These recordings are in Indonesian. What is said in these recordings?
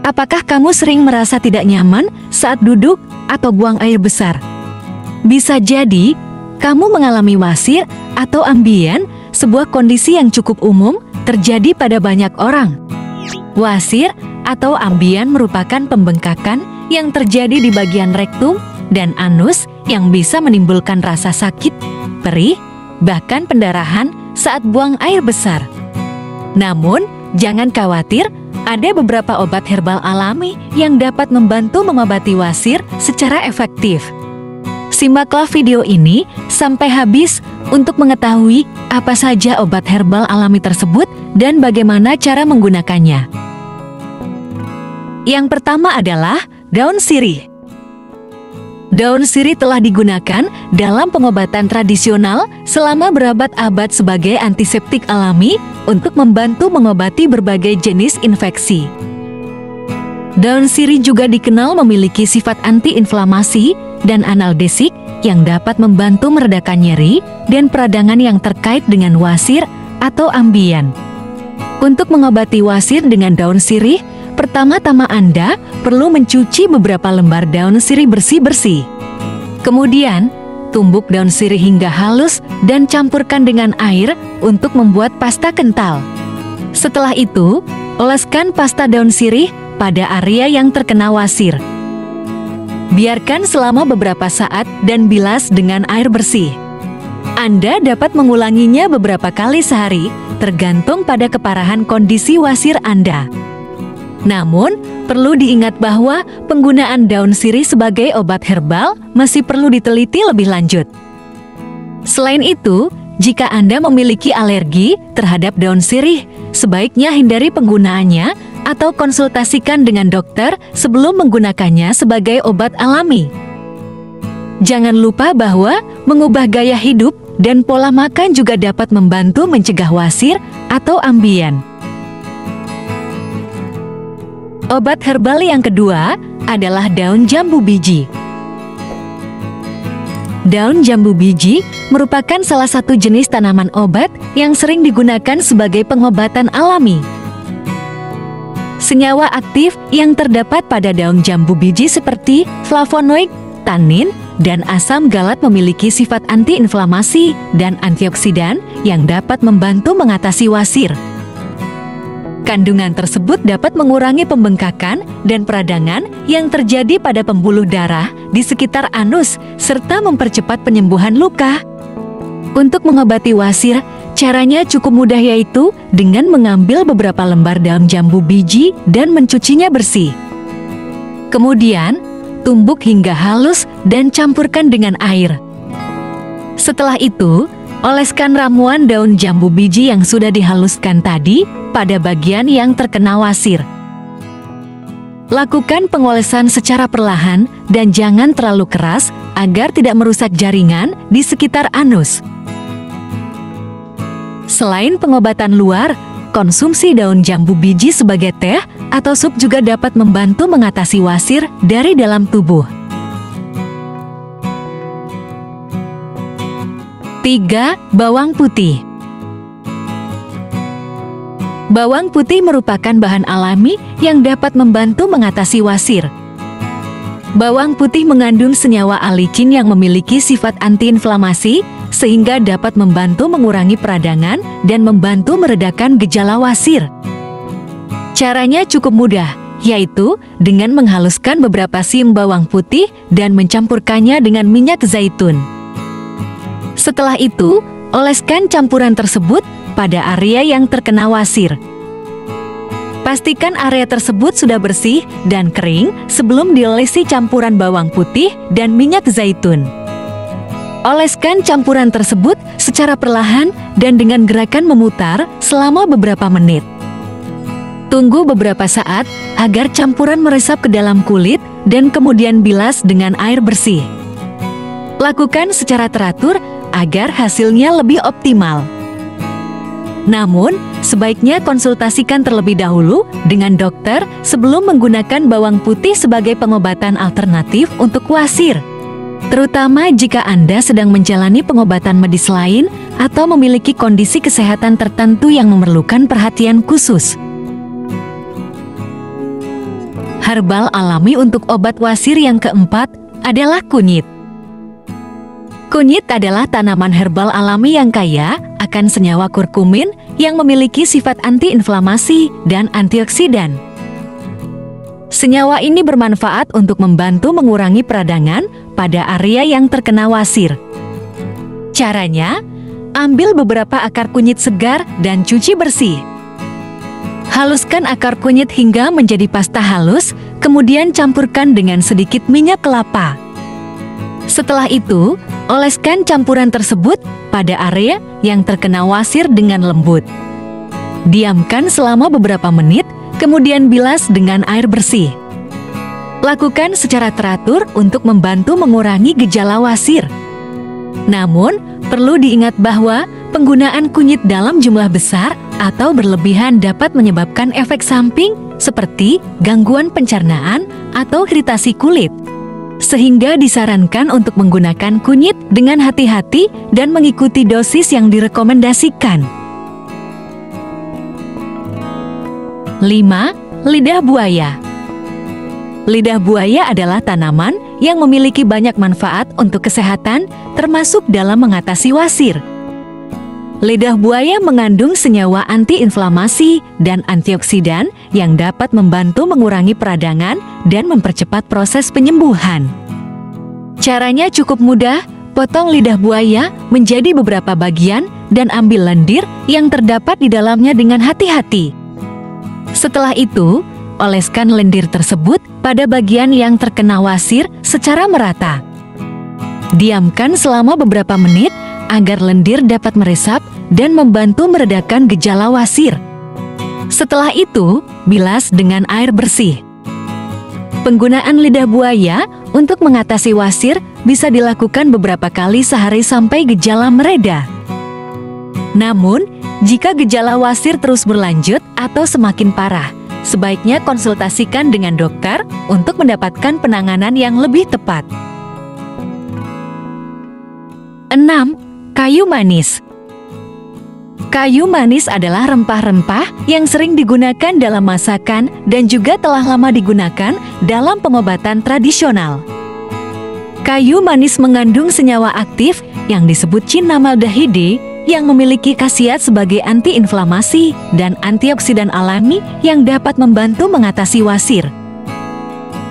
Apakah kamu sering merasa tidak nyaman saat duduk atau buang air besar? Bisa jadi kamu mengalami wasir atau ambien, sebuah kondisi yang cukup umum terjadi pada banyak orang. Wasir atau ambien merupakan pembengkakan yang terjadi di bagian rektum dan anus yang bisa menimbulkan rasa sakit, perih, bahkan pendarahan saat buang air besar. Namun, jangan khawatir, ada beberapa obat herbal alami yang dapat membantu mengobati wasir secara efektif. Simaklah video ini sampai habis untuk mengetahui apa saja obat herbal alami tersebut dan bagaimana cara menggunakannya. Yang pertama adalah daun sirih. Daun sirih telah digunakan dalam pengobatan tradisional selama berabad-abad sebagai antiseptik alami untuk membantu mengobati berbagai jenis infeksi. Daun sirih juga dikenal memiliki sifat antiinflamasi dan analgesik yang dapat membantu meredakan nyeri dan peradangan yang terkait dengan wasir atau ambien. Untuk mengobati wasir dengan daun sirih, pertama-tama Anda perlu mencuci beberapa lembar daun sirih bersih-bersih. Kemudian, tumbuk daun sirih hingga halus dan campurkan dengan air untuk membuat pasta kental. Setelah itu, oleskan pasta daun sirih pada area yang terkena wasir. Biarkan selama beberapa saat dan bilas dengan air bersih. Anda dapat mengulanginya beberapa kali sehari, tergantung pada keparahan kondisi wasir Anda. Namun, perlu diingat bahwa penggunaan daun sirih sebagai obat herbal masih perlu diteliti lebih lanjut. Selain itu, jika Anda memiliki alergi terhadap daun sirih, sebaiknya hindari penggunaannya atau konsultasikan dengan dokter sebelum menggunakannya sebagai obat alami. Jangan lupa bahwa mengubah gaya hidup dan pola makan juga dapat membantu mencegah wasir atau ambien. Obat herbal yang kedua adalah daun jambu biji. Daun jambu biji merupakan salah satu jenis tanaman obat yang sering digunakan sebagai pengobatan alami. Senyawa aktif yang terdapat pada daun jambu biji seperti flavonoid, tanin, dan asam galat memiliki sifat antiinflamasi dan antioksidan yang dapat membantu mengatasi wasir. Kandungan tersebut dapat mengurangi pembengkakan dan peradangan yang terjadi pada pembuluh darah di sekitar anus serta mempercepat penyembuhan luka. Untuk mengobati wasir, caranya cukup mudah, yaitu dengan mengambil beberapa lembar daun jambu biji dan mencucinya bersih. Kemudian, tumbuk hingga halus dan campurkan dengan air. Setelah itu, oleskan ramuan daun jambu biji yang sudah dihaluskan tadi pada bagian yang terkena wasir. Lakukan pengolesan secara perlahan dan jangan terlalu keras agar tidak merusak jaringan di sekitar anus. Selain pengobatan luar, konsumsi daun jambu biji sebagai teh atau sup juga dapat membantu mengatasi wasir dari dalam tubuh. 3. Bawang putih. Bawang putih merupakan bahan alami yang dapat membantu mengatasi wasir. Bawang putih mengandung senyawa alicin yang memiliki sifat antiinflamasi, sehingga dapat membantu mengurangi peradangan dan membantu meredakan gejala wasir. Caranya cukup mudah, yaitu dengan menghaluskan beberapa siung bawang putih dan mencampurkannya dengan minyak zaitun. Setelah itu, oleskan campuran tersebut pada area yang terkena wasir. Pastikan area tersebut sudah bersih dan kering sebelum diolesi campuran bawang putih dan minyak zaitun. Oleskan campuran tersebut secara perlahan dan dengan gerakan memutar selama beberapa menit. Tunggu beberapa saat agar campuran meresap ke dalam kulit dan kemudian bilas dengan air bersih. Lakukan secara teratur agar hasilnya lebih optimal. Namun, sebaiknya konsultasikan terlebih dahulu dengan dokter sebelum menggunakan bawang putih sebagai pengobatan alternatif untuk wasir. Terutama jika Anda sedang menjalani pengobatan medis lain atau memiliki kondisi kesehatan tertentu yang memerlukan perhatian khusus. Herbal alami untuk obat wasir yang keempat adalah kunyit. Kunyit adalah tanaman herbal alami yang kaya akan senyawa kurkumin yang memiliki sifat antiinflamasi dan antioksidan. Senyawa ini bermanfaat untuk membantu mengurangi peradangan pada area yang terkena wasir. Caranya, ambil beberapa akar kunyit segar dan cuci bersih. Haluskan akar kunyit hingga menjadi pasta halus, kemudian campurkan dengan sedikit minyak kelapa. Setelah itu, oleskan campuran tersebut pada area yang terkena wasir dengan lembut. Diamkan selama beberapa menit, kemudian bilas dengan air bersih. Lakukan secara teratur untuk membantu mengurangi gejala wasir. Namun, perlu diingat bahwa penggunaan kunyit dalam jumlah besar atau berlebihan dapat menyebabkan efek samping seperti gangguan pencernaan atau iritasi kulit. Sehingga disarankan untuk menggunakan kunyit dengan hati-hati dan mengikuti dosis yang direkomendasikan. 5. Lidah buaya. Lidah buaya adalah tanaman yang memiliki banyak manfaat untuk kesehatan, termasuk dalam mengatasi wasir. Lidah buaya mengandung senyawa antiinflamasi dan antioksidan yang dapat membantu mengurangi peradangan dan mempercepat proses penyembuhan. Caranya cukup mudah, potong lidah buaya menjadi beberapa bagian dan ambil lendir yang terdapat di dalamnya dengan hati-hati. Setelah itu, oleskan lendir tersebut pada bagian yang terkena wasir secara merata. Diamkan selama beberapa menit agar lendir dapat meresap dan membantu meredakan gejala wasir. Setelah itu, bilas dengan air bersih. Penggunaan lidah buaya untuk mengatasi wasir bisa dilakukan beberapa kali sehari sampai gejala mereda. Namun, jika gejala wasir terus berlanjut atau semakin parah, sebaiknya konsultasikan dengan dokter untuk mendapatkan penanganan yang lebih tepat. 6. Kayu manis. Kayu manis adalah rempah-rempah yang sering digunakan dalam masakan dan juga telah lama digunakan dalam pengobatan tradisional. Kayu manis mengandung senyawa aktif yang disebut cinnamaldehyde yang memiliki khasiat sebagai antiinflamasi dan antioksidan alami yang dapat membantu mengatasi wasir.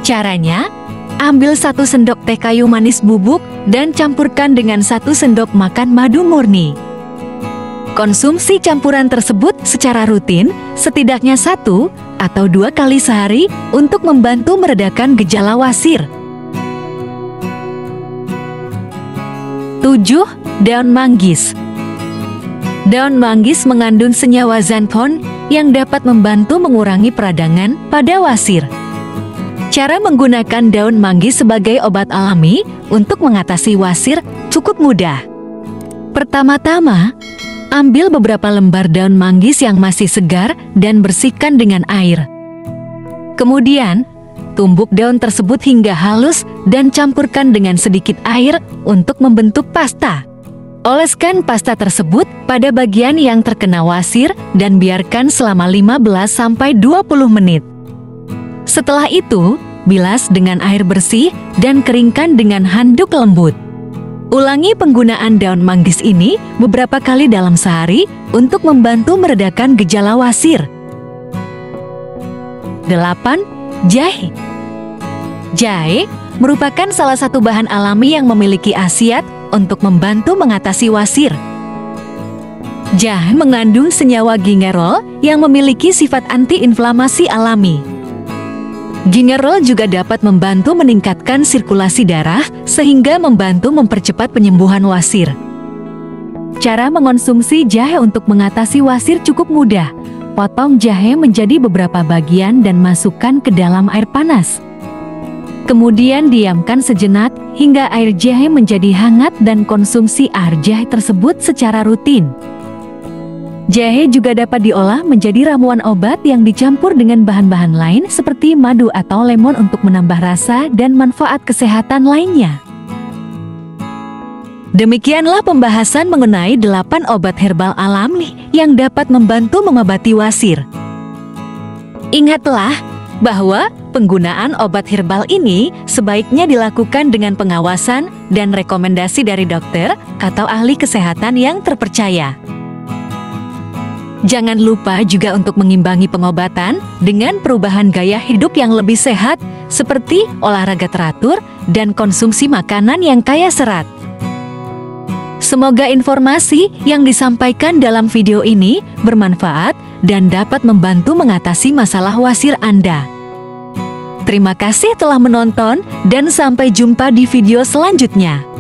Caranya, ambil 1 sendok teh kayu manis bubuk dan campurkan dengan 1 sendok makan madu murni. Konsumsi campuran tersebut secara rutin, setidaknya 1 atau 2 kali sehari untuk membantu meredakan gejala wasir. 7. Daun manggis. Daun manggis mengandung senyawa xanthone yang dapat membantu mengurangi peradangan pada wasir. Cara menggunakan daun manggis sebagai obat alami untuk mengatasi wasir cukup mudah. Pertama-tama, ambil beberapa lembar daun manggis yang masih segar dan bersihkan dengan air. Kemudian, tumbuk daun tersebut hingga halus dan campurkan dengan sedikit air untuk membentuk pasta. Oleskan pasta tersebut pada bagian yang terkena wasir dan biarkan selama 15-20 menit. Setelah itu, bilas dengan air bersih dan keringkan dengan handuk lembut. Ulangi penggunaan daun manggis ini beberapa kali dalam sehari untuk membantu meredakan gejala wasir. 8. Jahe. Jahe merupakan salah satu bahan alami yang memiliki khasiat untuk membantu mengatasi wasir. Jahe mengandung senyawa gingerol yang memiliki sifat antiinflamasi alami. Gingerol juga dapat membantu meningkatkan sirkulasi darah sehingga membantu mempercepat penyembuhan wasir. Cara mengonsumsi jahe untuk mengatasi wasir cukup mudah. Potong jahe menjadi beberapa bagian dan masukkan ke dalam air panas. Kemudian diamkan sejenak hingga air jahe menjadi hangat dan konsumsi air jahe tersebut secara rutin. Jahe juga dapat diolah menjadi ramuan obat yang dicampur dengan bahan-bahan lain seperti madu atau lemon untuk menambah rasa dan manfaat kesehatan lainnya. Demikianlah pembahasan mengenai 8 obat herbal alami yang dapat membantu mengobati wasir. Ingatlah bahwa Penggunaan obat herbal ini sebaiknya dilakukan dengan pengawasan dan rekomendasi dari dokter atau ahli kesehatan yang terpercaya. Jangan lupa juga untuk mengimbangi pengobatan dengan perubahan gaya hidup yang lebih sehat, seperti olahraga teratur dan konsumsi makanan yang kaya serat. Semoga informasi yang disampaikan dalam video ini bermanfaat dan dapat membantu mengatasi masalah wasir Anda. Terima kasih telah menonton dan sampai jumpa di video selanjutnya.